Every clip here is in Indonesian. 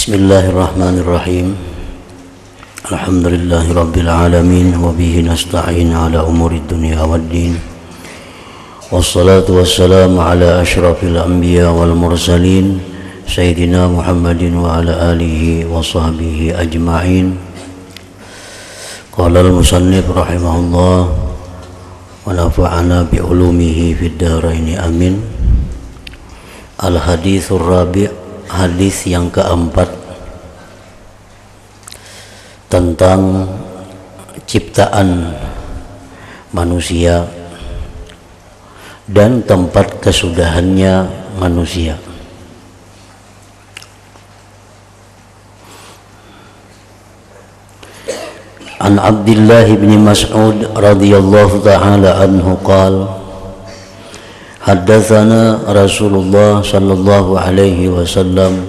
Bismillahirrahmanirrahim. Alhamdulillahirabbil alamin wa bihi nasta'in ala umuri dunya waddin. Wassalatu wassalamu ala asyrafil anbiya wal mursalin sayyidina Muhammadin wa ala alihi wa sahbihi ajma'in. Qala al-musannif rahimahullah wa nafa'ana bi ulumihi fid dharain amin. Al-haditsur rabi', hadis yang keempat tentang ciptaan manusia dan tempat kesudahannya manusia. An Abdullah bin Mas'ud radhiyallahu ta'ala anhu qala haddatsana Rasulullah sallallahu alaihi wasallam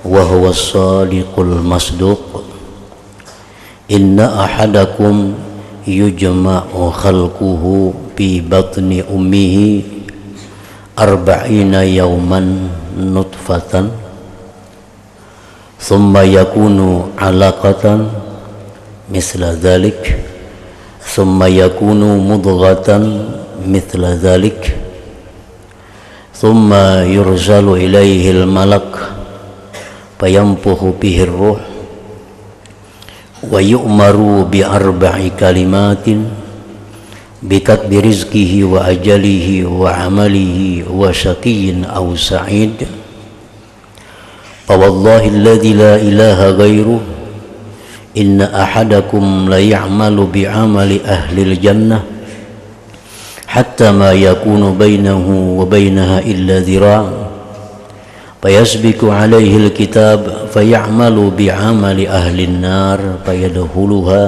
wa huwa as-sadiqul masduq inna ahadakum yujma'u khalquhu fi batni ummihi arba'ina yawman nutfatan thumma yakunu 'alaqatan misla dhalik thumma yakunu mudghatan mithla dhalik ثم يرسل إليه الملك فينفخ به الروح ويؤمر بأربع كلمات بكتب رزقه وأجله وعمله وشقي أو سعيد فوالله الذي لا إله غيره إن أحدكم ليعمل بعمل أهل الجنة حتى ما يكون بينه وبينها إلا ذراع فيسبق عليه الكتاب فيعمل بعمل أهل النار فيدخلها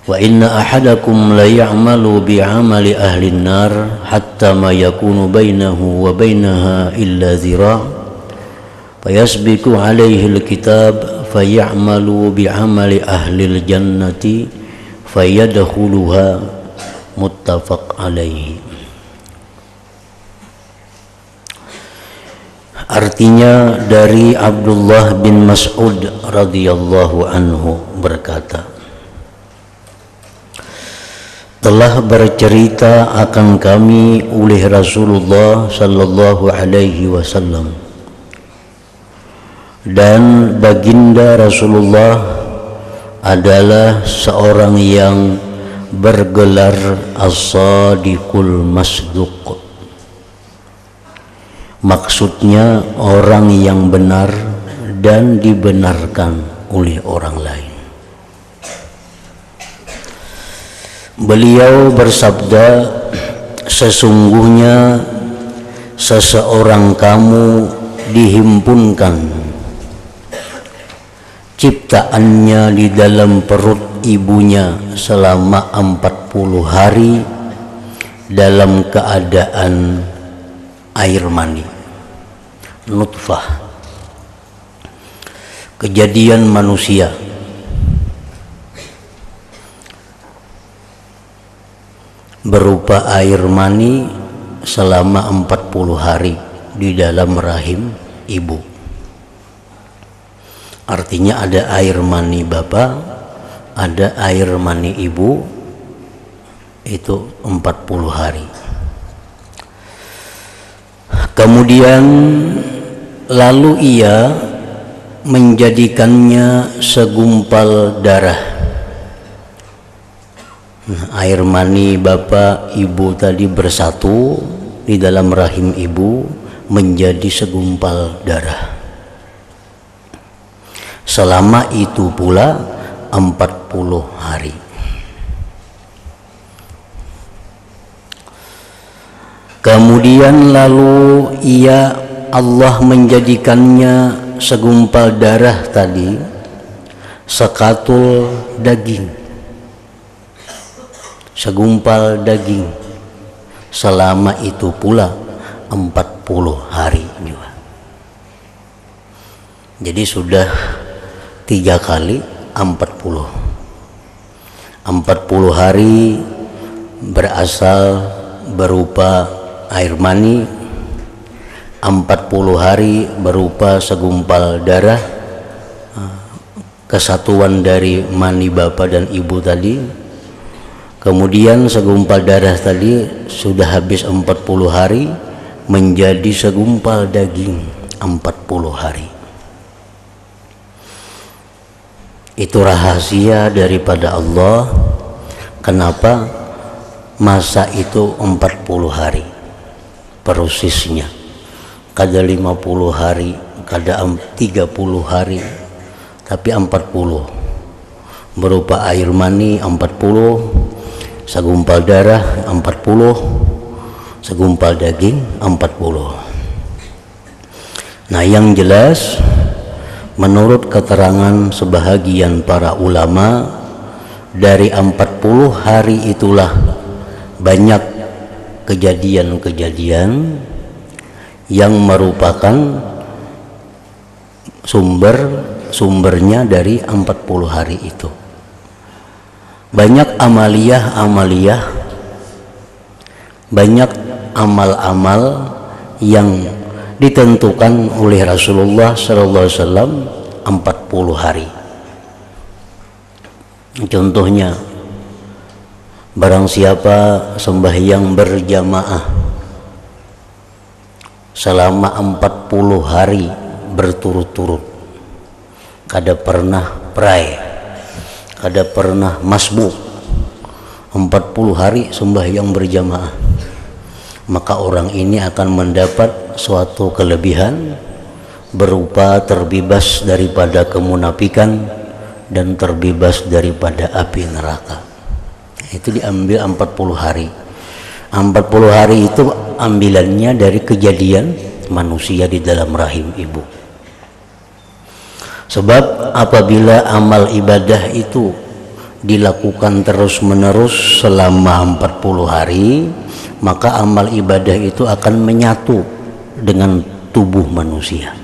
وإن أحدكم ليعمل بعمل أهل النار حتى ما يكون بينه وبينها إلا ذراع فيسبق عليه الكتاب فيعمل بعمل أهل الجنة فيدخلها muttafaq alaihi. Artinya dari Abdullah bin Mas'ud radhiyallahu anhu berkata, telah bercerita akan kami oleh Rasulullah sallallahu alaihi wasallam, dan baginda Rasulullah adalah seorang yang bergelar as-sadiqul masduq. Maksudnya orang yang benar dan dibenarkan oleh orang lain. Beliau bersabda, sesungguhnya seseorang kamu dihimpunkan ciptaannya di dalam perut ibunya selama 40 hari dalam keadaan air mani, nutfah. Kejadian manusia berupa air mani selama 40 hari di dalam rahim ibu. Artinya ada air mani bapak, ada air mani ibu, itu 40 hari. Kemudian lalu ia menjadikannya segumpal darah. Air mani bapak ibu tadi bersatu di dalam rahim ibu menjadi segumpal darah. Selama itu pula 40 hari. Kemudian lalu Allah menjadikannya segumpal darah tadi sekatul daging, segumpal daging. Selama itu pula 40 hari juga. Jadi sudah 3 kali 40 hari berasal berupa air mani, 40 hari berupa segumpal darah, kesatuan dari mani bapak dan ibu tadi. Kemudian segumpal darah tadi sudah habis 40 hari menjadi segumpal daging 40 hari. Itu rahasia daripada Allah. Kenapa masa itu 40 hari prosesnya, kada 50 hari, kada 30 hari, tapi 40 berupa air mani 40, segumpal darah 40, segumpal daging 40. Nah, yang jelas menurut keterangan sebahagian para ulama, dari 40 hari itulah banyak kejadian-kejadian yang merupakan sumbernya dari 40 hari itu. Banyak amaliyah, banyak amal-amal yang ditentukan oleh Rasulullah sallallahu alaihi wasallam 40 hari. Contohnya, barang siapa sembahyang berjamaah selama 40 hari berturut-turut, kada pernah pray, kada pernah masbuk, 40 hari sembahyang berjamaah, maka orang ini akan mendapat suatu kelebihan berupa terbebas daripada kemunafikan dan terbebas daripada api neraka. Itu diambil 40 hari. 40 hari itu ambilannya dari kejadian manusia di dalam rahim ibu. Sebab apabila amal ibadah itu dilakukan terus-menerus selama 40 hari, maka amal ibadah itu akan menyatu dengan tubuh manusia.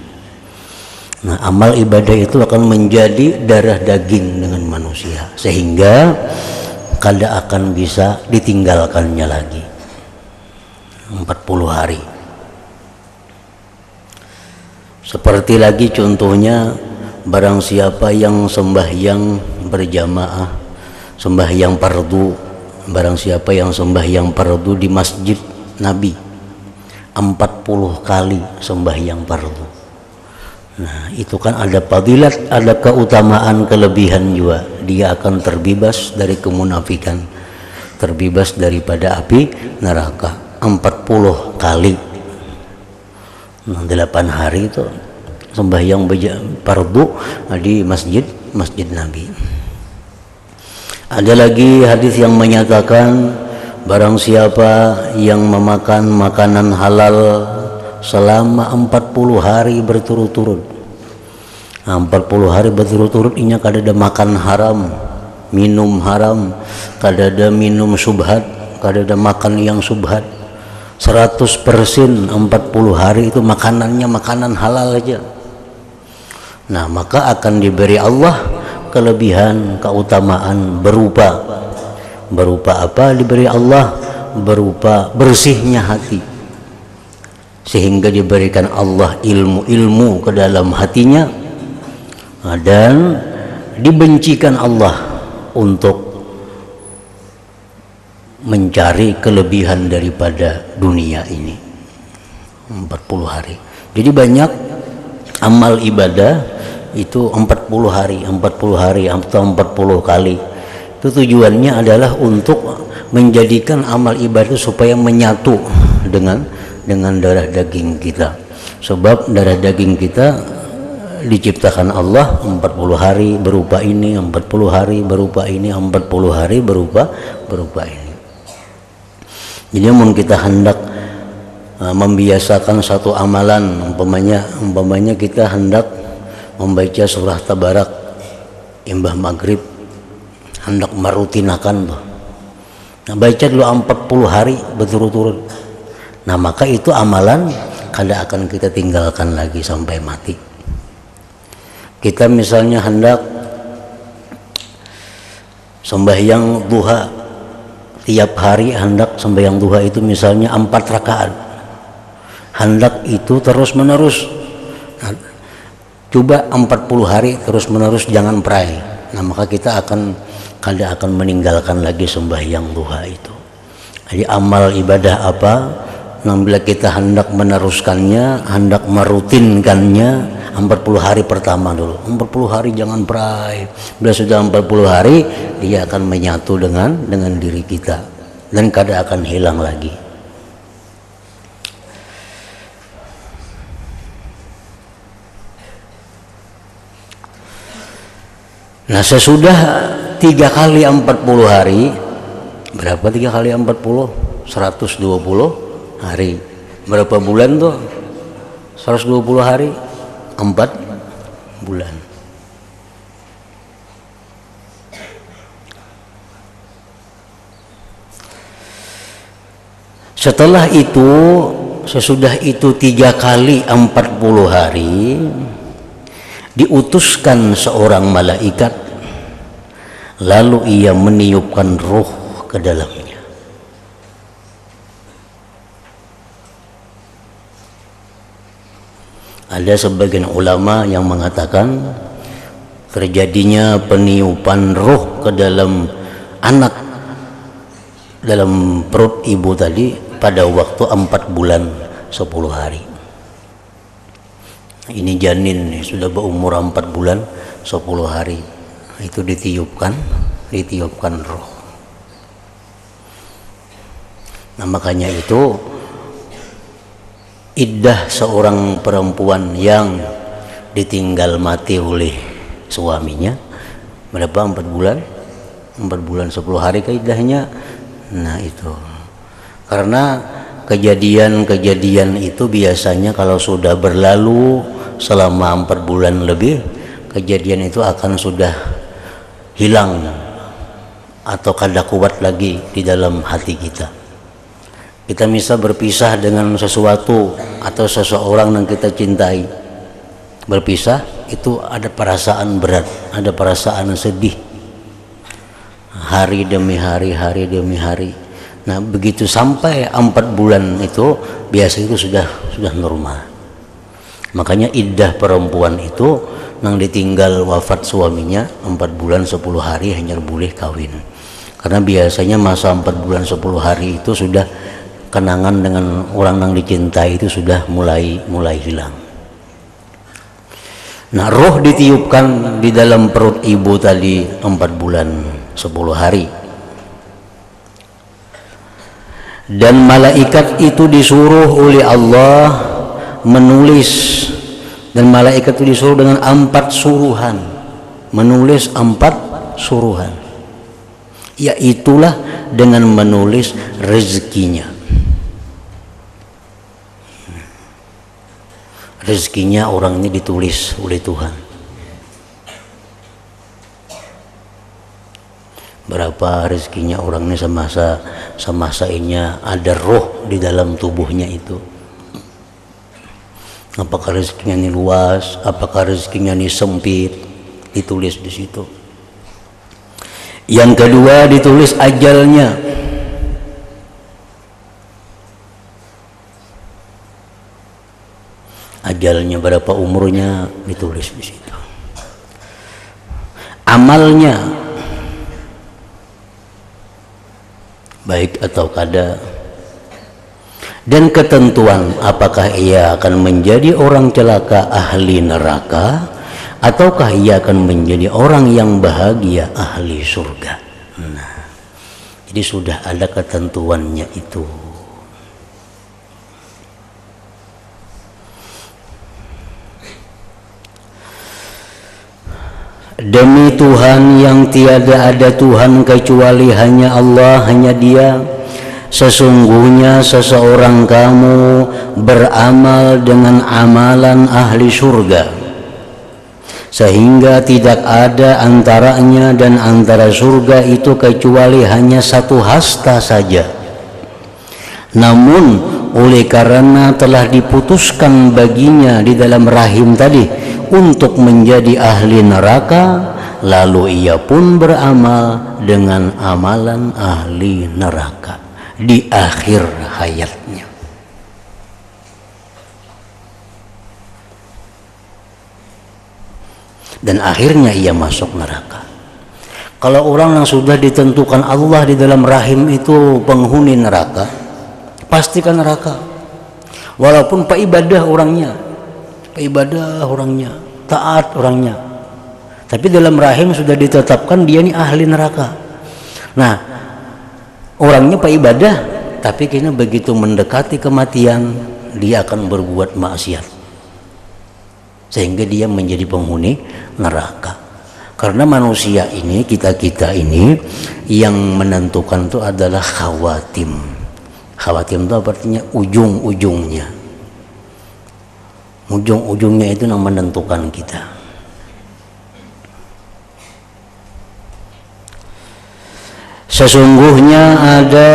Nah, amal ibadah itu akan menjadi darah daging dengan manusia, sehingga kada akan bisa ditinggalkannya lagi 40 hari. Seperti lagi contohnya, barang siapa yang sembahyang berjamaah, sembahyang fardu, barang siapa yang sembahyang fardu di masjid Nabi 40 kali sembahyang fardu. Nah, itu kan ada fadilat, ada keutamaan, kelebihan juga. Dia akan terbebas dari kemunafikan, terbebas daripada api neraka 40 kali. Nah, 8 hari itu sembahyang fardu di masjid Nabi. Ada lagi hadis yang menyatakan, barang siapa yang memakan makanan halal selama 40 hari berturut-turut. 40 hari berturut-turut ini kada ada makan haram, minum haram, kada ada minum subhat, kada ada makan yang subhat. 100% 40 hari itu makanannya makanan halal aja. Nah, maka akan diberi Allah kelebihan, keutamaan berupa apa? Diberi Allah berupa bersihnya hati, sehingga diberikan Allah ilmu ke dalam hatinya, dan dibencikan Allah untuk mencari kelebihan daripada dunia ini 40 hari. Jadi banyak amal ibadah itu 40 hari atau 40 kali. Itu tujuannya adalah untuk menjadikan amal ibadah supaya menyatu dengan darah daging kita. Sebab darah daging kita diciptakan Allah 40 hari berupa ini, 40 hari berupa ini, 40 hari berupa ini. Jadi mun kita hendak membiasakan satu amalan, umpamanya kita hendak membaca surah Tabarak imbah maghrib, hendak merutinakan tuh. Nah, baca dulu 40 hari berturut-turut. Nah, maka itu amalan kada akan kita tinggalkan lagi sampai mati. Kita misalnya hendak sembahyang duha, tiap hari hendak sembahyang duha itu misalnya 4 rakaat. hendak itu terus menerus. Nah, coba 40 hari terus menerus jangan pray. Nah, maka kita akan meninggalkan lagi sembahyang duha itu. Jadi amal ibadah apa? Nah, bila kita hendak meneruskannya, hendak merutinkannya, 40 hari pertama dulu. 40 hari jangan pray. Bila sudah 40 hari, dia akan menyatu dengan diri kita dan kada akan hilang lagi. Nah, sesudah 3 kali 40 hari, berapa 3 kali 40? 120 hari. Berapa bulan tuh? 120 hari, 4 bulan. Setelah itu, sesudah itu 3 kali 40 hari, diutuskan seorang malaikat, lalu ia meniupkan ruh ke dalamnya. Ada sebagian ulama yang mengatakan terjadinya peniupan ruh ke dalam anak dalam perut ibu tadi pada waktu 4 bulan 10 hari. Ini janin nih, sudah berumur 4 bulan 10 hari. Itu ditiupkan roh. Nah, makanya itu iddah seorang perempuan yang ditinggal mati oleh suaminya berapa? 4 bulan 10 hari ke iddahnya. Nah, itu karena kejadian-kejadian itu biasanya kalau sudah berlalu selama 4 bulan lebih, kejadian itu akan sudah hilang atau kada kuat lagi di dalam hati kita. Kita bisa berpisah dengan sesuatu atau seseorang yang kita cintai. Berpisah itu ada perasaan berat, ada perasaan sedih. Hari demi hari, hari demi hari. Nah, begitu sampai 4 bulan itu biasa itu sudah normal. Makanya iddah perempuan itu yang ditinggal wafat suaminya 4 bulan 10 hari hanya boleh kawin. Karena biasanya masa 4 bulan 10 hari itu sudah kenangan dengan orang yang dicintai itu sudah mulai hilang. Nah, roh ditiupkan di dalam perut ibu tadi 4 bulan 10 hari. Dan malaikat itu disuruh oleh Allah menulis, dan malaikat itu disuruh dengan 4 suruhan, menulis 4 suruhan, yaitulah dengan menulis rezekinya. Rezekinya orang ini ditulis oleh Tuhan. Berapa rezekinya orang ini semasa ini ada roh di dalam tubuhnya itu. Apakah rezekinya ini luas, apakah rezekinya ini sempit, ditulis di situ. Yang kedua ditulis ajalnya. Ajalnya berapa umurnya ditulis di situ. Amalnya baik atau kada, dan ketentuan apakah ia akan menjadi orang celaka ahli neraka ataukah ia akan menjadi orang yang bahagia ahli surga. Nah, jadi sudah ada ketentuannya itu. Demi Tuhan yang tiada ada Tuhan kecuali hanya Allah, hanya Dia, sesungguhnya seseorang kamu beramal dengan amalan ahli surga, sehingga tidak ada antaranya dan antara surga itu kecuali hanya 1 hasta saja. Namun oleh karena telah diputuskan baginya di dalam rahim tadi untuk menjadi ahli neraka, lalu ia pun beramal dengan amalan ahli neraka di akhir hayatnya. dan akhirnya ia masuk neraka. Kalau orang yang sudah ditentukan Allah di dalam rahim itu penghuni neraka, pastikan neraka. Walaupun ibadah orangnya, taat orangnya, tapi dalam rahim sudah ditetapkan dia ini ahli neraka. Nah, orangnya ibadah, tapi kayaknya begitu mendekati kematian dia akan berbuat maksiat, sehingga dia menjadi penghuni neraka. Karena manusia ini, kita ini yang menentukan itu adalah khawatim. Khawatim itu artinya ujung-ujungnya. Ujung-ujungnya itu yang menentukan kita. Sesungguhnya ada,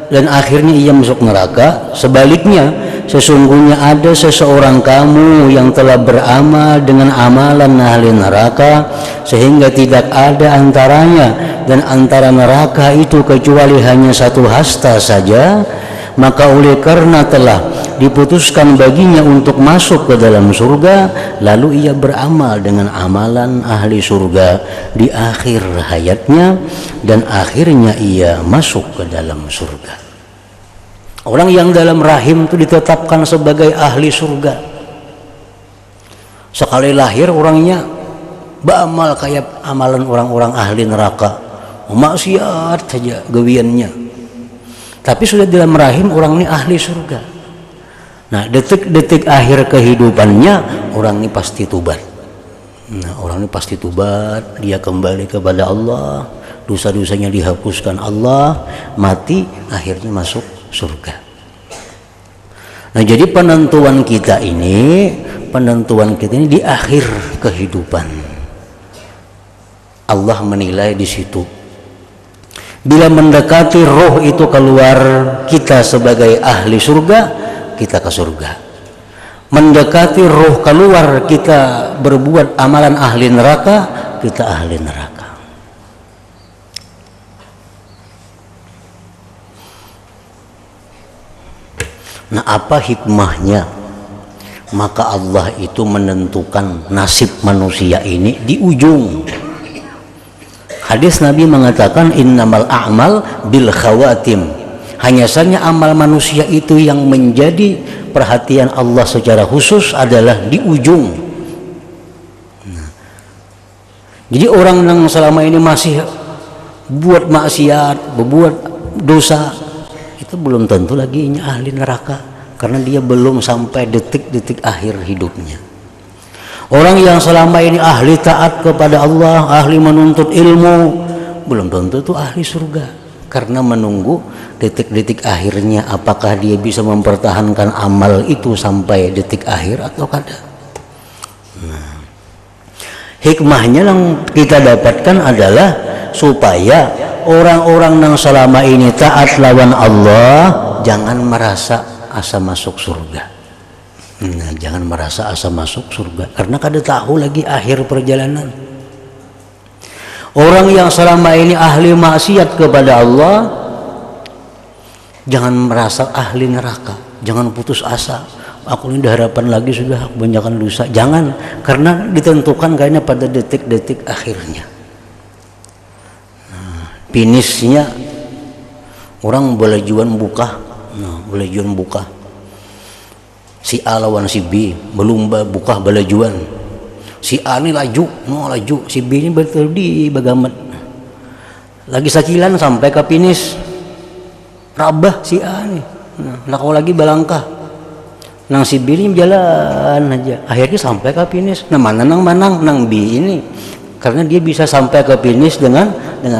dan akhirnya ia masuk neraka. Sebaliknya, sesungguhnya ada seseorang kamu yang telah beramal dengan amalan ahli neraka, sehingga tidak ada antaranya dan antara neraka itu kecuali hanya satu hasta saja. Maka oleh karena telah diputuskan baginya untuk masuk ke dalam surga, lalu ia beramal dengan amalan ahli surga di akhir hayatnya, dan akhirnya ia masuk ke dalam surga. Orang yang dalam rahim itu ditetapkan sebagai ahli surga. Sekali lahir orangnya beramal kayak amalan orang-orang ahli neraka, maksiat saja gawiannya. Tapi sudah dalam rahim orang ini ahli surga. Nah, detik-detik akhir kehidupannya orang ini pasti tobat. Nah, orang ini pasti tobat, dia kembali kepada Allah, dosa-dosanya dihapuskan Allah, mati akhirnya masuk surga. Nah, jadi penentuan kita ini di akhir kehidupan. Allah menilai di situ. Bila mendekati roh itu keluar, kita sebagai ahli surga, kita ke surga. Mendekati roh keluar, kita berbuat amalan ahli neraka, kita ahli neraka. Nah, apa hikmahnya? Maka Allah itu menentukan nasib manusia ini di ujung. Hadis Nabi mengatakan innamal a'mal bil khawatim. Hanya saja amal manusia itu yang menjadi perhatian Allah secara khusus adalah di ujung. Nah, jadi orang yang selama ini masih buat maksiat, berbuat dosa, itu belum tentu lagi ahli neraka, karena dia belum sampai detik-detik akhir hidupnya. Orang yang selama ini ahli taat kepada Allah, ahli menuntut ilmu, belum tentu itu ahli surga, karena menunggu detik-detik akhirnya apakah dia bisa mempertahankan amal itu sampai detik akhir atau kada. Nah, hikmahnya yang kita dapatkan adalah supaya orang-orang yang selama ini taat lawan Allah jangan merasa asa masuk surga. Nah, jangan merasa asa masuk surga, karena kada tahu lagi akhir perjalanan. Orang yang selama ini ahli maksiat kepada Allah jangan merasa ahli neraka, jangan putus asa. Aku ini ada harapan lagi, sudah kebanyakan dosa. Jangan, karena ditentukan kayaknya pada detik-detik akhirnya. Nah, finishnya orang boleh jual buka, boleh jual buka. Si A lawan si B berlomba buka balajuan. Si A ini laju, si B ini berterdi bagamat. Lagi sakilan sampai ke finish, rabah si A nih. Nah, kau lagi balangkah. Nang si B ini jalan aja. Akhirnya sampai ke finish. Nah, mana nang manang nang B ini, karena dia bisa sampai ke finish dengan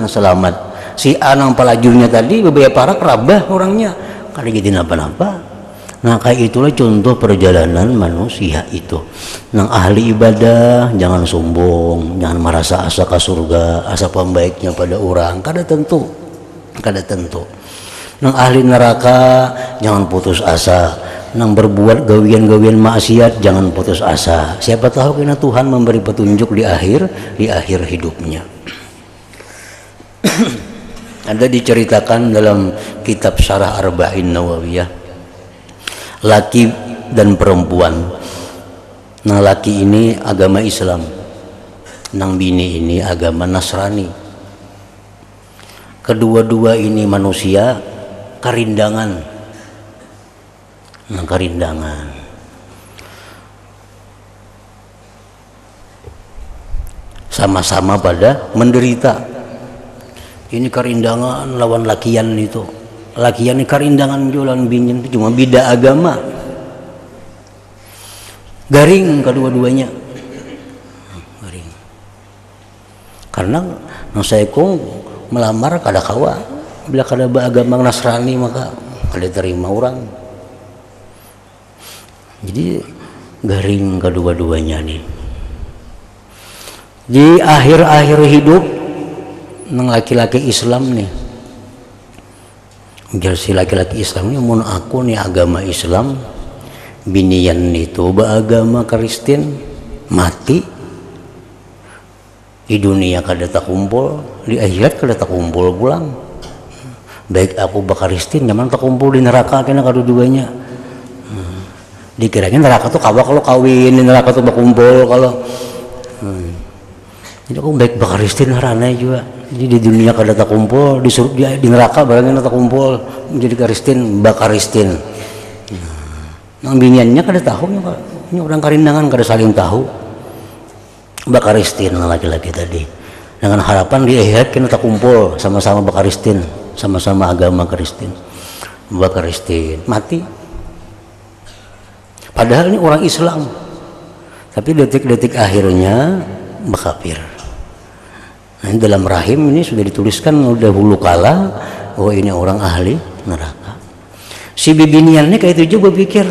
selamat. Si A nang pelajunya tadi beberapa parak rabah orangnya, kada jadi napa-napa. Nah, kayak itulah contoh perjalanan manusia itu. Nang ahli ibadah jangan sombong, jangan merasa asa ke surga, asa pembaiknya pada orang, kada tentu. Nang ahli neraka jangan putus asa. Nang berbuat gawian-gawian maksiat jangan putus asa. Siapa tahu kena Tuhan memberi petunjuk di akhir hidupnya. Ada diceritakan dalam kitab Syarah Arba'in Nawawiyah, laki dan perempuan. Nah, laki ini agama Islam, nang bini ini agama Nasrani. Kedua-dua ini manusia karindangan, nang karindangan. Sama-sama pada menderita. Ini karindangan lawan lakian itu. Lakian ini karindangan jualan bini itu cuma beda agama. Garing kedua-duanya. Garing. Karena nang saekung melamar kada kawa. Bila kada beragama Nasrani maka kada terima orang. Jadi garing kedua-duanya nih. Di akhir-akhir hidup nang laki-laki Islam nih, si laki-laki Islam ini mun aku nih agama Islam, binian itu beragama Kristen, mati di dunia kada tak kumpul, di akhirat kada tak kumpul pulang. Baik aku Kristen nyaman tak kumpul di neraka kena kedua-duanya. Dikiranya neraka tuh kawa kalau kawin, di neraka tuh berkumpul kalau. Jadi aku baik Kristen harana juga. Jadi di dunia kada tak kumpul, di neraka barangnya tak kumpul menjadi Kristen, Kristen. Nang biniannya kada tahu nya, ini orang karindangan kada saling tahu. Kristen laki-laki tadi. Dengan harapan di akhirat kita tak kumpul sama-sama Kristen, sama-sama agama Kristen. Kristen mati. Padahal ini orang Islam. Tapi detik-detik akhirnya kafir. Nah, dalam rahim ini sudah dituliskan dahulu kala bahwa ini orang ahli neraka. Si bibinian ini kayak itu juga berpikir,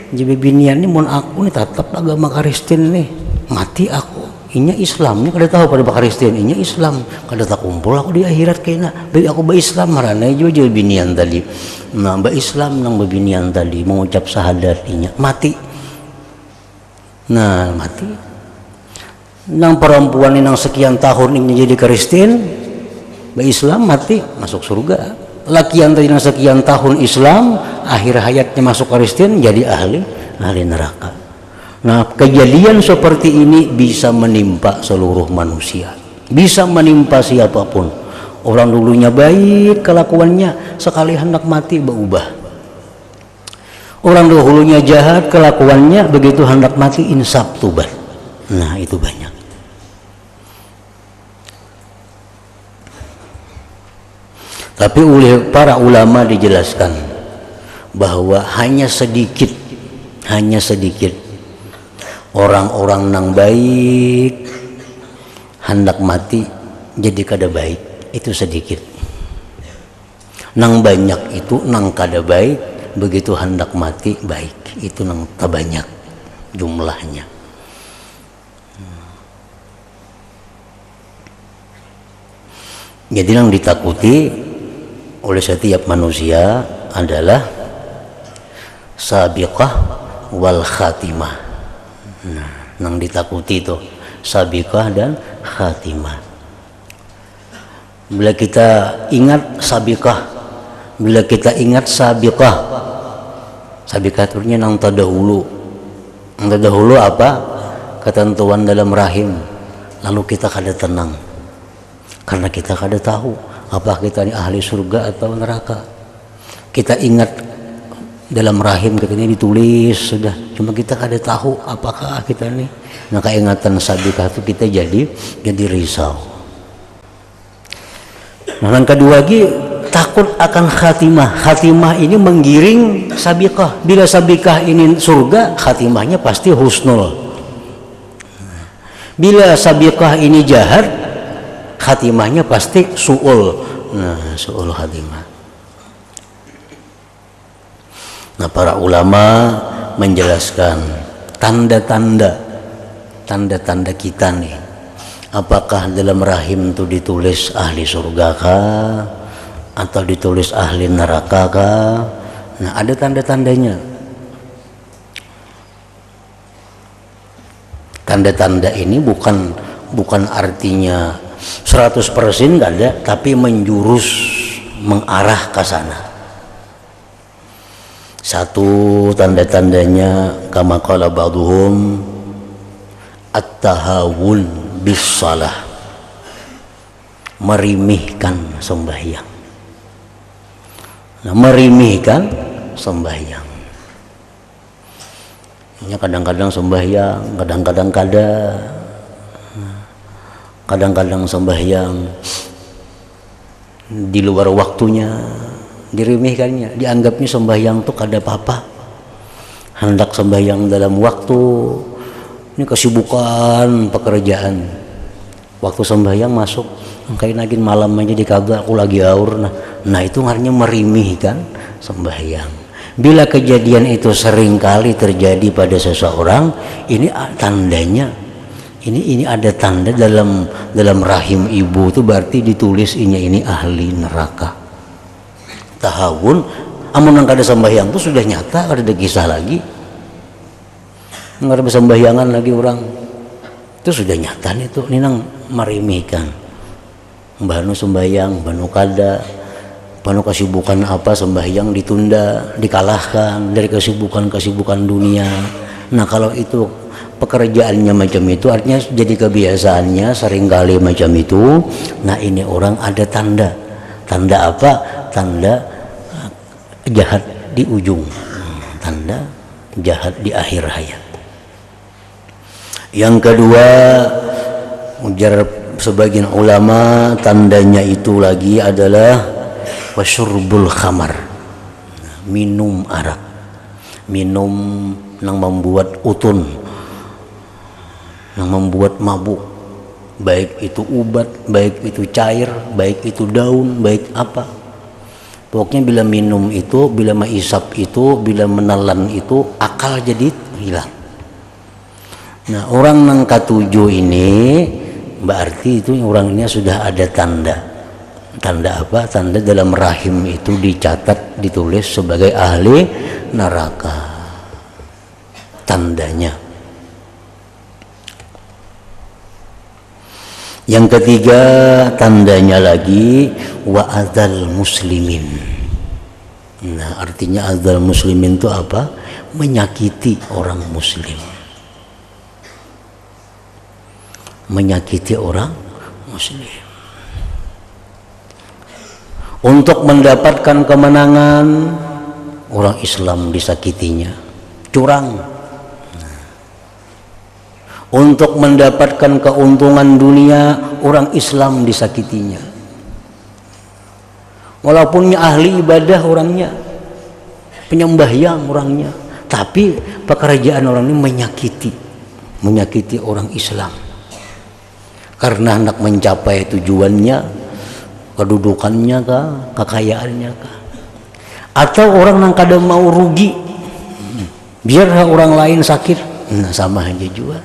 si bibinian ini mun aku nih tetap agama Kristen nih, mati aku. Inya Islam nih kada tahu pada Kristen, inya Islam kada tak kumpul aku di akhirat kena. Baik aku Islam marana juga bibinian tadi. Nah, Islam nang bibinian tadi mengucap syahadat inya mati. Nah, mati. Nang perempuan ini nang sekian tahun ini jadi Kristen, Islam mati masuk surga. Lakian tadi nang sekian tahun Islam, akhir hayatnya masuk Kristen jadi ahli neraka. Nah, kejadian seperti ini bisa menimpa seluruh manusia, bisa menimpa siapapun. Orang dulunya baik kelakuannya, sekali hendak mati berubah. Orang dahulunya jahat kelakuannya, begitu hendak mati insaf tobat. Nah, itu banyak. Tapi oleh para ulama dijelaskan bahwa hanya sedikit orang-orang nang baik hendak mati jadi kada baik, itu sedikit. Nang banyak itu nang kada baik, begitu hendak mati baik, itu nang tak banyak jumlahnya. Jadi yang ditakuti oleh setiap manusia adalah sabiqah wal khatimah. Nah, yang ditakuti itu sabiqah dan khatimah. Bila kita ingat sabiqah, bila kita ingat sabiqah, sabiqah itu yang terdahulu. Yang terdahulu apa? Ketentuan dalam rahim. Lalu kita kada tenang karena kita kada tahu apa kita ini ahli surga atau neraka. Kita ingat dalam rahim kita ini ditulis sudah, cuma kita kada tahu apakah kita ini. Nah, keingatan sabiqah itu kita jadi risau. Nah, yang kedua lagi takut akan khatimah. Khatimah ini menggiring sabiqah. Bila sabiqah ini surga, khatimahnya pasti husnul. Bila sabiqah ini jahat, khatimahnya pasti su'ul. Nah, su'ul khatimah. Nah, para ulama menjelaskan tanda-tanda kita nih. Apakah dalam rahim itu ditulis ahli surga kah atau ditulis ahli neraka kah? Nah, ada tanda-tandanya. Tanda-tanda ini bukan artinya 100% enggak ada, tapi menjurus, mengarah ke sana. Satu tanda-tandanya kama qala ba'dhum at-tahawun bis-shalah, merimihkan sembahyang. Nah, merimihkan sembahyang. Kadang-kadang sembahyang, kadang-kadang kada, kadang-kadang sembahyang di luar waktunya, dirimihkannya, dianggapnya sembahyang tuh kada apa-apa. Hendak sembahyang dalam waktu, ini kesibukan pekerjaan. Waktu sembahyang masuk, kayak nagin malam aja dikagak aku lagi aur. Nah itu artinya merimihkan sembahyang. Bila kejadian itu sering kali terjadi pada seseorang, ini tandanya, ini ada tanda dalam rahim ibu itu berarti ditulis ini ahli neraka. Tahawun, amun nang kada sembahyang itu sudah nyata, kada ada kisah lagi. Nggak ada sembahyangan lagi orang, itu sudah nyata nih tuh, ini nang merimihkan. Mbahnu sembahyang, mbahnu kada. Panu kesibukan apa sembahyang ditunda, dikalahkan dari kesibukan dunia. Nah kalau itu pekerjaannya macam itu, artinya jadi kebiasaannya seringkali macam itu. Nah ini orang ada tanda apa? Tanda jahat di ujung, tanda jahat di akhir hayat. Yang kedua, ujar sebagian ulama, tandanya itu lagi adalah wasyurbul khamar, minum arak, minum yang membuat utun, yang membuat mabuk, baik itu ubat, baik itu cair, baik itu daun, baik apa. Pokoknya bila minum itu, bila maisap itu, bila menelan itu, akal jadi hilang. Nah orang yang ketujuh ini berarti itu orangnya sudah ada tanda apa? Tanda dalam rahim itu dicatat, ditulis sebagai ahli neraka. Tandanya. Yang ketiga, tandanya lagi wa adzal muslimin. Nah, artinya adzal muslimin itu apa? Menyakiti orang muslim. Menyakiti orang muslim. Untuk mendapatkan kemenangan, orang Islam disakitinya, curang. Untuk mendapatkan keuntungan dunia, orang Islam disakitinya. Walaupunnya ahli ibadah orangnya, penyembahyang orangnya, tapi pekerjaan orang ini menyakiti orang Islam. Karena hendak mencapai tujuannya, kedudukannya kah, kekayaannya kah, atau orang yang kadang mau rugi biar orang lain sakit. Nah sama aja juga,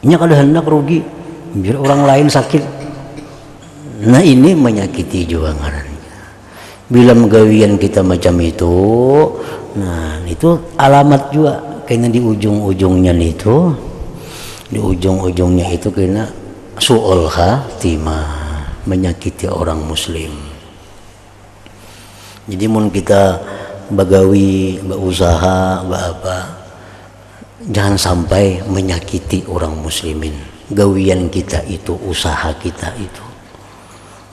ini kadang hendak rugi biar orang lain sakit. Nah ini menyakiti juga ngarannya. Bila megawian kita macam itu, nah itu alamat juga kayaknya di ujung-ujungnya itu, di ujung-ujungnya itu kena su'ul khatimah, menyakiti orang muslim. Jadi mun kita bagawi, berusaha, apa, jangan sampai menyakiti orang muslimin. Gawian kita itu, usaha kita itu,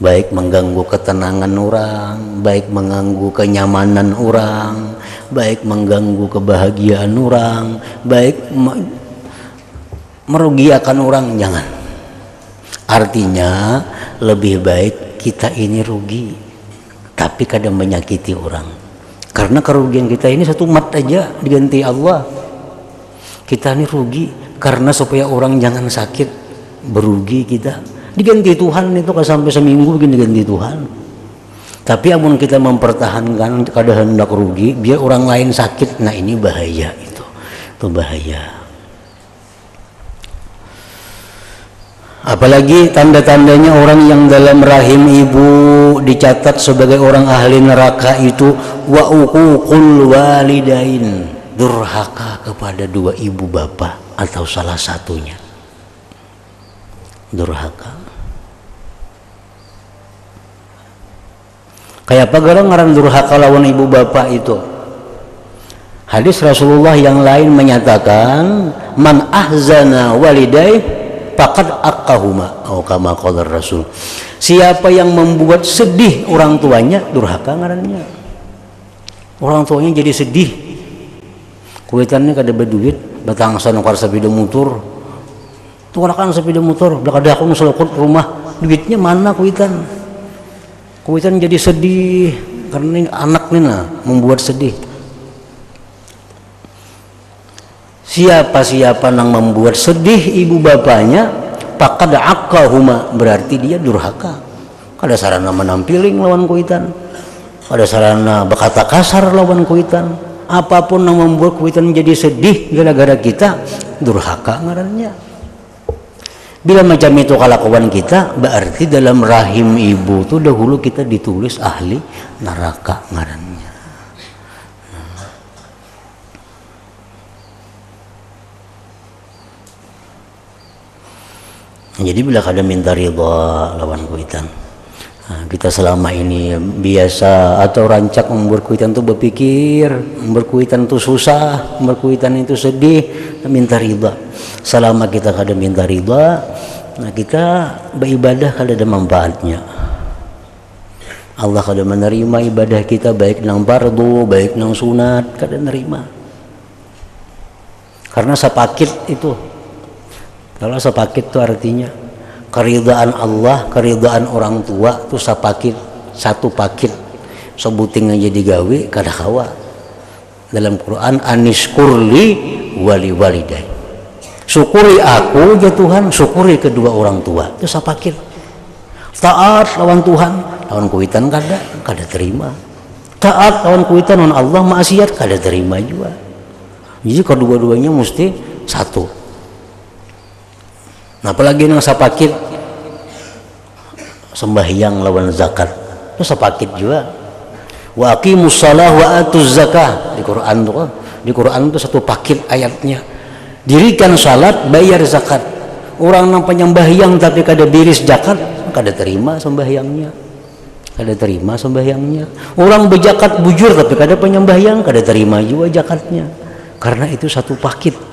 baik mengganggu ketenangan orang, baik mengganggu kenyamanan orang, baik mengganggu kebahagiaan orang, baik merugikan orang, jangan. Artinya lebih baik kita ini rugi tapi kadang menyakiti orang, karena kerugian kita ini satu mat aja diganti Allah. Kita ini rugi karena supaya orang jangan sakit, berugi kita diganti Tuhan itu kan sampai seminggu begini diganti Tuhan. Tapi amun kita mempertahankan kadang hendak rugi biar orang lain sakit, nah ini bahaya, itu bahaya. Apalagi tanda-tandanya orang yang dalam rahim ibu dicatat sebagai orang ahli neraka itu wa uququl walidain, durhaka kepada dua ibu bapak atau salah satunya. Durhaka. Kayak apa gara ngaran durhaka lawan ibu bapak itu? Hadis Rasulullah yang lain menyatakan, man ahzana walidai faqad aqahuma, atau kama qala Rasul. Siapa yang membuat sedih orang tuanya, durhaka ngarannya. Orang tuanya jadi sedih. Kuitannya kada berduit, batangsan ukar sepeda motor. Tukarakan sepeda motor, kada aku ngeselokot rumah, duitnya mana kuitan? Kuitan jadi sedih karena anaknya membuat sedih. Siapa-siapa yang membuat sedih ibu bapaknya, faqad aqahuma, berarti dia durhaka. Kada sarana menampiling lawan kuitan, kada sarana berkata kasar lawan kuitan. Apapun yang membuat kuitan jadi sedih gara-gara kita, durhaka ngarannya. Bila macam itu kelakuan kita, berarti dalam rahim ibu itu dahulu kita ditulis ahli neraka ngarannya. Jadi bila kada minta ridha lawan kuitan, kita selama ini biasa atau rancak membuat kuitan itu berpikir, membuat kuitan itu susah, membuat kuitan itu sedih, minta ridha. Selama kita kada minta ridha, nah kita beribadah kada ada manfaatnya. Allah kada menerima ibadah kita, baik nang fardu, baik nang sunat, kada nerima. Karena sapakit itu. Kalau sapakit itu artinya keridhaan Allah, keridhaan orang tua itu sapakit, satu pakit. Sebuting aja digawe kada kawa. Dalam Quran, anishkurli wali walidai. Syukuri aku ya Tuhan, syukuri kedua orang tua. Itu sapakit. Taat lawan Tuhan, lawan kuitan kada terima. Taat lawan kuitan lawan Allah, maksiat kada terima juga. Jadi kedua-duanya mesti satu. Nah, apalagi yang sapakit sembahyang lawan zakat itu sapakit juga. Wa aqimus shalah wa atuz zakah, di Quran tuh, di Quran itu satu paket ayatnya. Dirikan salat, bayar zakat. Orang yang penyembahyang tapi kada biris zakat, kada terima sembahyangnya. Kada terima sembahyangnya. Orang berzakat bujur tapi kada penyembahyang, kada terima juga zakatnya. Karena itu satu paket.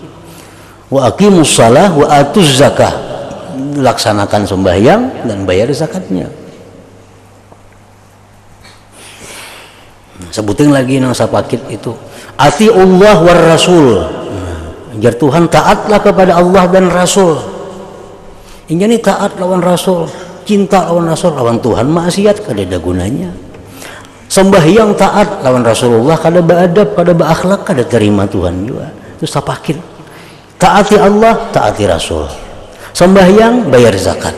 Wa aqimus shalah wa atuz zakah, laksanakan sembahyang dan bayar zakatnya. Sebutin lagi nang sapakit itu, ati Allah war Rasul. Jar Tuhan, taatlah kepada Allah dan Rasul. Ini taat lawan Rasul, cinta lawan Rasul, lawan Tuhan maksiat kada ada gunanya. Sembahyang taat lawan Rasulullah, kada beradab, kada beakhlak, kada terima Tuhan juga. Itu sapakit. Taati Allah, taati Rasul. Sembahyang, bayar zakat.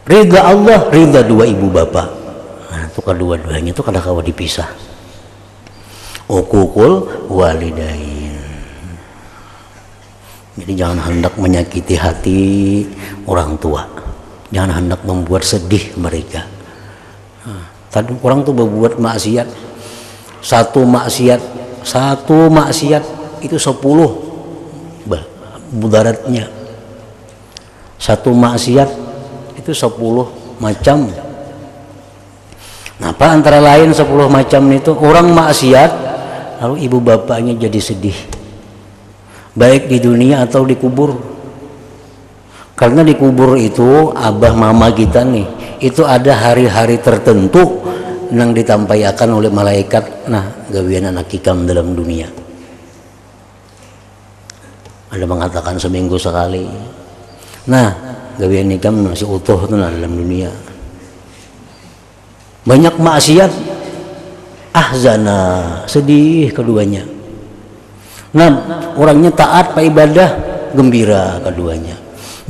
Ridha Allah, ridha dua ibu bapa. Nah, itu kedua-duanya itu kada kawa dipisah. Uququl walidain. Jadi jangan hendak menyakiti hati orang tua. Jangan hendak membuat sedih mereka. Nah, tadi orang tuh berbuat maksiat. Satu maksiat itu 10 mudaratnya. Satu maksiat itu 10 macam. Nah, apa antara lain 10 macam itu? Orang maksiat lalu ibu bapaknya jadi sedih, baik di dunia atau di kubur. Karena di kubur itu abah mama kita nih, itu ada hari-hari tertentu yang ditampaikan oleh malaikat. Nah, gawian anak hikam dalam dunia. Ada mengatakan seminggu sekali. Nah, gawian hikam masih utuh tuh dalam dunia. Banyak maksiat, ahzana, sedih keduanya. Nah, orangnya taat pak ibadah, gembira keduanya.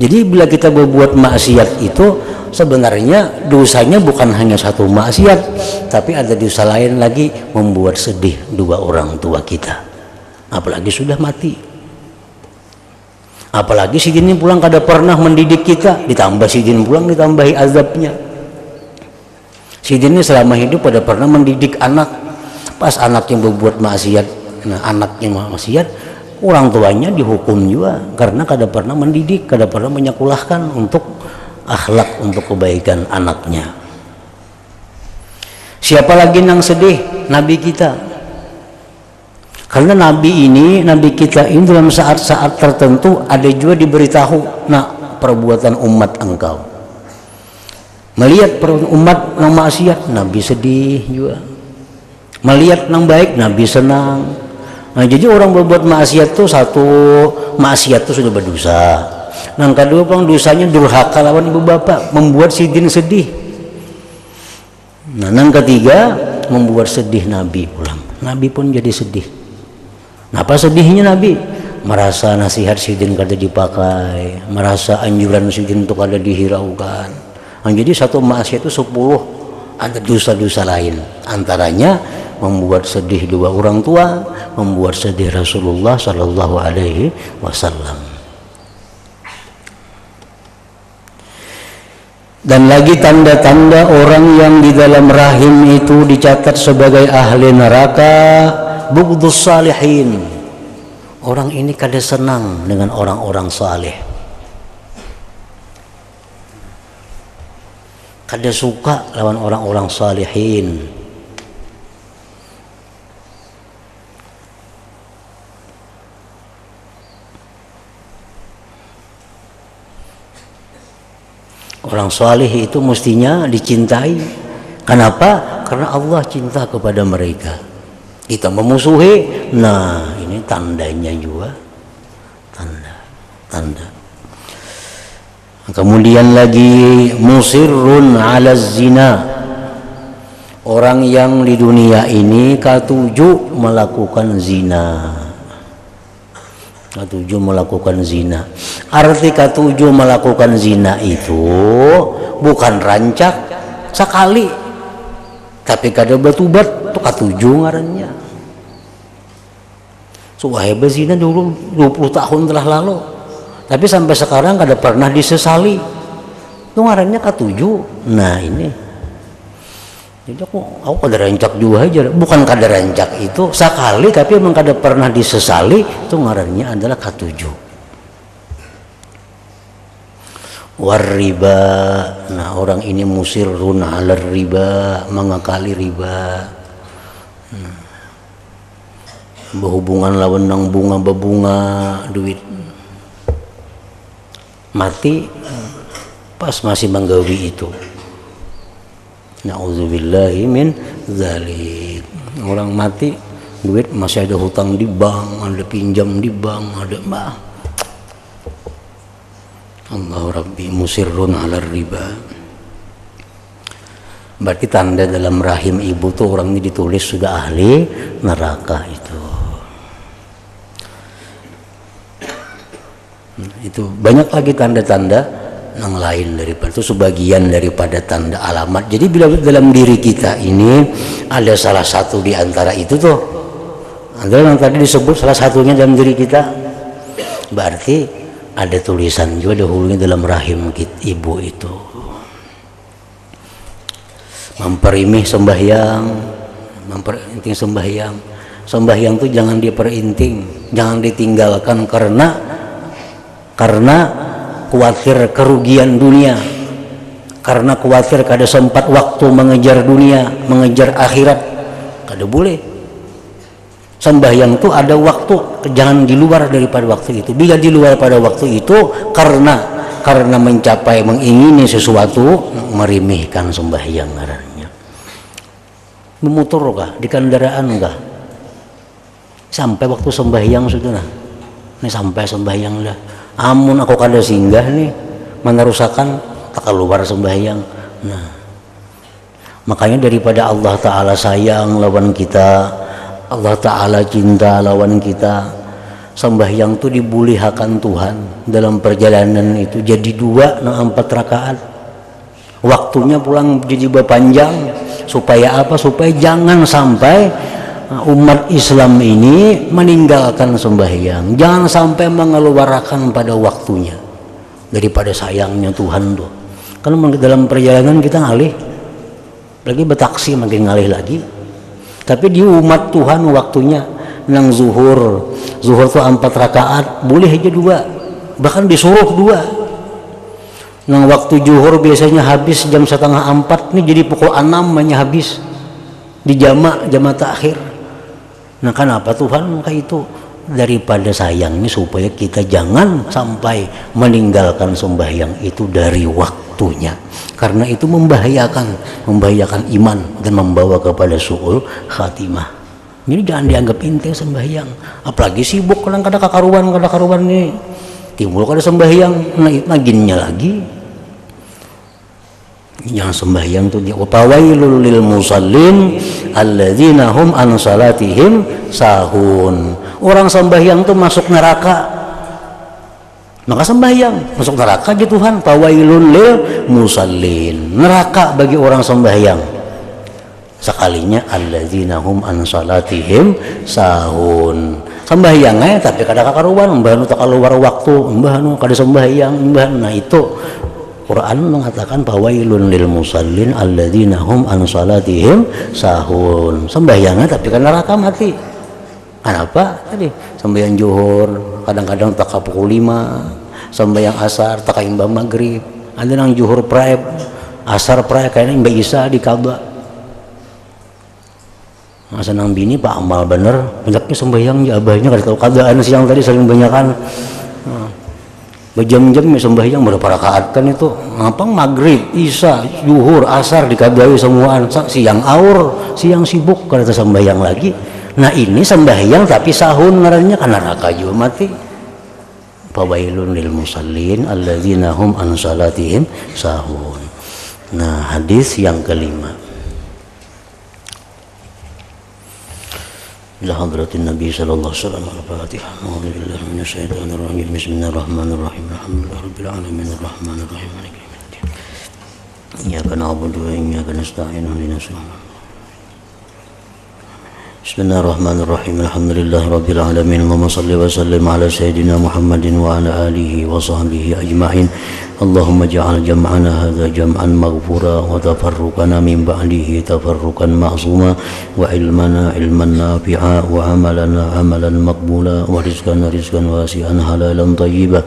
Jadi bila kita berbuat maksiat itu sebenarnya dosanya bukan hanya satu maksiat, tapi ada dosa lain lagi, membuat sedih dua orang tua kita. Apalagi sudah mati. Apalagi sidin pulang kada pernah mendidik kita, ditambah sidin pulang ditambahi azabnya. Sidin selama hidup pada pernah mendidik anak, pas anak yang berbuat maksiat, nah anak yang maksiat, orang tuanya dihukum juga karena kada pernah mendidik, kada pernah menyekolahkan untuk akhlak, untuk kebaikan anaknya. Siapa lagi yang sedih? Nabi kita. Karena nabi kita ini dalam saat-saat tertentu ada juga diberitahu, nak perbuatan umat engkau. Melihat umat yang maksiat, nabi sedih juga. Melihat yang baik, nabi senang. Nah, jadi orang berbuat maksiat tuh, satu maksiat tuh sudah berdosa. Yang kedua, dosanya durhaka lawan ibu bapak, membuat sidin sedih. Nah, yang ketiga, membuat sedih nabi pulang. Nabi pun jadi sedih. Nah, apa sedihnya nabi? Merasa nasihat sidin kada dipakai, merasa anjuran sidin itu kada dihiraukan. Nah, jadi satu maksiat itu 10 ada dosa-dosa lain. Antaranya membuat sedih dua orang tua, membuat sedih Rasulullah Sallallahu Alaihi Wasallam. Dan lagi tanda-tanda orang yang di dalam rahim itu dicatat sebagai ahli neraka, bughdus salihin. Orang ini kada senang dengan orang-orang saleh, kada suka lawan orang-orang salihin. Orang saleh itu mestinya dicintai. Kenapa? Karena Allah cinta kepada mereka. Kita memusuhi, nah ini tandanya juga, tanda. Kemudian lagi musirrun ala zina. Orang yang di dunia ini ketujuh melakukan zina. Ketujuh melakukan zina. Arti ketujuh melakukan zina itu bukan rancak sekali, tapi kada batubat tuh ketujuh ngarannya. Suahib zina dulu 20 tahun telah lalu, tapi sampai sekarang kada pernah disesali. Itu ngarannya ketujuh. Nah ini. Jadi aku kada rancak juga aja, bukan kada rancak itu sekali, tapi memang kada pernah disesali, itu ngarannya adalah ketujuh. Warriba, nah orang ini musirrun ala riba, mengakali riba. Berhubungan lawan nang bunga duit mati pas masih menggawi itu. Na'udzubillahi min dzalik. Orang mati duit masih ada hutang di bank, ada pinjam di bank, ada Allah Rabbi musirrun ala riba. Berarti tanda dalam rahim ibu tuh orang ini ditulis sudah ahli neraka itu. Itu banyak lagi tanda-tanda yang lain daripada itu, sebagian daripada tanda alamat. Jadi bila dalam diri kita ini ada salah satu di antara itu tuh, ada yang tadi disebut salah satunya dalam diri kita, berarti ada tulisan juga dahulunya dalam rahim ibu itu. Memperimih sembahyang, memperinting sembahyang. Sembahyang tuh jangan diperinting, jangan ditinggalkan karena khawatir kerugian dunia, karena khawatir kada sempat waktu mengejar dunia, mengejar akhirat, kada boleh. Sembahyang itu ada waktu, jangan di luar daripada waktu itu. Bila di luar pada waktu itu karena mencapai mengingini sesuatu, merimihkan sembahyang ngarannya. Memutur kah di kendaraan kah? Sampai waktu sembahyang sudah nah. Ini sampai sembahyang dah. Amun aku kada singgah nih menerusakan tak keluar sembahyang. Nah, makanya daripada Allah Ta'ala sayang lawan kita, Allah Ta'ala cinta lawan kita, sembahyang itu dibulihakan Tuhan dalam perjalanan itu jadi 2 4 rakaat. Waktunya pulang jadi panjang supaya apa? Supaya jangan sampai umat Islam ini meninggalkan sembahyang, jangan sampai mengeluarkan pada waktunya daripada sayangnya Tuhan tuh. Kalau dalam perjalanan kita ngalih lagi betaksi makin ngalih lagi, tapi di umat Tuhan waktunya nang zuhur tuh 4 rakaat boleh aja 2, bahkan disuruh 2. Nang waktu zuhur biasanya habis jam 3:30, nih jadi pukul 6 hanya habis di jama takhir. Nah, kenapa Tuhan maka itu daripada sayangnya supaya kita jangan sampai meninggalkan sembahyang itu dari waktunya, karena itu membahayakan iman dan membawa kepada su'ul khatimah. Jadi jangan dianggap enteng sembahyang, apalagi sibuk kadang-kadang kakaruan nih timbul kada sembahyang, nah ginnya lagi. Yang sembahyang tuh dia wailul lil musallin alladzina hum an salatihim sahun. Orang sembahyang tuh masuk neraka, maka sembahyang masuk neraka gitu Tuhan. Wailul lil musallin, neraka bagi orang sembahyang. Sekalinya alladzina hum an salatihim sahun, sembahyangnya tapi kada kakaruan, mbah nu tak keluar waktu, mbah nu kada sembahyang, mbah. Nah itu Quran mengatakan fawailun lil musallin alladzina hum an salatihim sahun, sembahyangnya tapi kan neraka mati. Kenapa? Tadi sembahyang zuhur kadang-kadang tak pukul 5, sembahyang asar tak imbang maghrib, ada nang zuhur praeb, asar praeb kayaknya Mbak Isa di Ka'bah. Masa nang bini Pak amal bener, banyaknya sembahyang ya abahnya kada tahu keadaan siang tadi sering banyakan. Berjam-jam sembahyang berapa rakaat kan itu, ngapang maghrib, isya, zuhur, asar dikabari semuaan, siang aur, siang sibuk kada sembahyang lagi. Nah ini sembahyang tapi sahun ngarannya kan neraka juga mati. Fawailun lil musallin alladzina hum an salatihim sahun. Nah hadis yang kelima. إلى حضرة النبي صلى الله عليه وسلم الفاتحة. أعوذ بالله من الشيطان الرجيم. بسم الله الرحمن الرحيم. الحمد لله رب العالمين الرحمن الرحيم مالك يوم الدين. إياك نعبد وإياك نستعين اهدنا الصراط. بسم الله الرحمن الرحيم. الحمد لله رب العالمين. اللهم صل وسلم على سيدنا محمد وعلى آله وصحبه أجمعين. اللهم اجعل جمعنا هذا جمعا مغفورا وتفرقنا من بعده تفرقا معصوما وعلمنا علما نافعا وعملنا عملا مقبولا ورزقنا رزقا واسعا حلالا طيبا.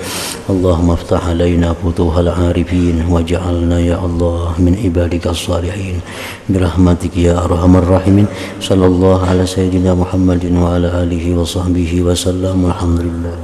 اللهم افتح علينا فتوح العارفين واجعلنا يا الله من عبادك الصالحين برحمتك يا أرحم الراحمين. صلى الله على سيدنا محمد وعلى آله وصحبه وسلم. الحمد لله.